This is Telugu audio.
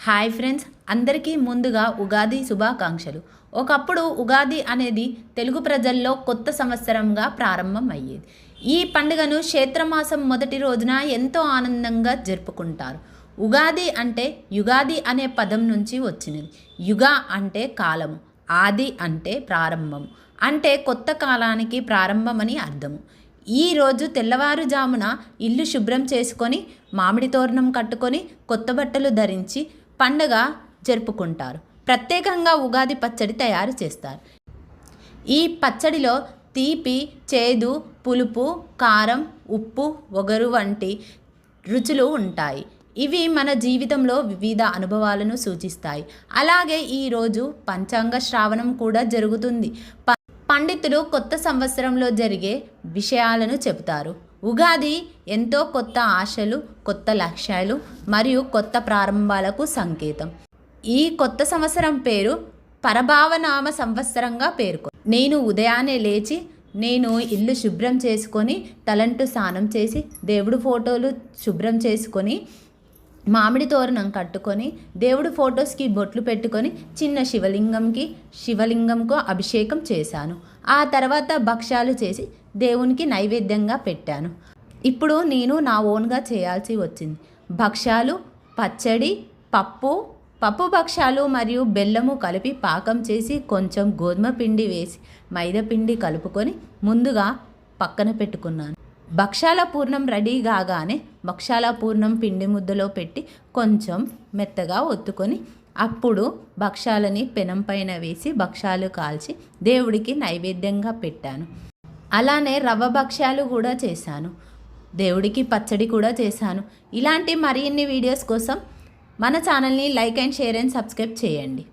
హాయ్ ఫ్రెండ్స్, అందరికీ ముందుగా ఉగాది శుభాకాంక్షలు. ఒకప్పుడు ఉగాది అనేది తెలుగు ప్రజల్లో కొత్త సంవత్సరంగా ప్రారంభం అయ్యేది. ఈ పండుగను చైత్రమాసం మొదటి రోజున ఎంతో ఆనందంగా జరుపుకుంటారు. ఉగాది అంటే యుగాది అనే పదం నుంచి వచ్చినది. యుగ అంటే కాలము, ఆది అంటే ప్రారంభం, అంటే కొత్త కాలానికి ప్రారంభమని అర్థము. ఈరోజు తెల్లవారుజామున ఇల్లు శుభ్రం చేసుకొని, మామిడి తోరణం కట్టుకొని, కొత్త బట్టలు ధరించి పండుగ జరుపుకుంటారు. ప్రత్యేకంగా ఉగాది పచ్చడి తయారు చేస్తారు. ఈ పచ్చడిలో తీపి, చేదు, పులుపు, కారం, ఉప్పు, ఒగరు వంటి రుచులు ఉంటాయి. ఇవి మన జీవితంలో వివిధ అనుభవాలను సూచిస్తాయి. అలాగే ఈరోజు పంచాంగ శ్రావణం కూడా జరుగుతుంది. పండితులు కొత్త సంవత్సరంలో జరిగే విషయాలను చెబుతారు. ఉగాది ఎంతో కొత్త ఆశలు, కొత్త లక్ష్యాలు మరియు కొత్త ప్రారంభాలకు సంకేతం. ఈ కొత్త సంవత్సరం పేరు పరభావనామ సంవత్సరంగా పేర్కొంది. నేను ఉదయాన్నే లేచి ఇల్లు శుభ్రం చేసుకొని, తలంటు స్నానం చేసి, దేవుడు ఫోటోలు శుభ్రం చేసుకొని, మామిడి తోరణం కట్టుకొని, దేవుడు ఫొటోస్కి బొట్లు పెట్టుకొని, చిన్న శివలింగంకు అభిషేకం చేశాను. ఆ తర్వాత భక్ష్యాలు చేసి దేవునికి నైవేద్యంగా పెట్టాను. ఇప్పుడు నేను నా ఓన్గా చేయాల్సి వచ్చింది. భక్ష్యాలు, పచ్చడి, పప్పు భక్ష్యాలు మరియు బెల్లము కలిపి పాకం చేసి, కొంచెం గోధుమ పిండి వేసి, మైదా పిండి కలుపుకొని ముందుగా పక్కన పెట్టుకున్నాను. భక్ష్యాల పూర్ణం రెడీ కాగానే భక్ష్యాల పూర్ణం పిండి ముద్దలో పెట్టి కొంచెం మెత్తగా ఒత్తుకొని, అప్పుడు భక్ష్యాలని పెనం పైన వేసి భక్ష్యాలు కాల్చి దేవుడికి నైవేద్యంగా పెట్టాను. అలానే రవ్వ భక్ష్యాలు కూడా చేశాను. దేవుడికి పచ్చడి కూడా చేశాను. ఇలాంటి మరిన్ని వీడియోస్ కోసం మన ఛానల్ని like and share and subscribe చేయండి.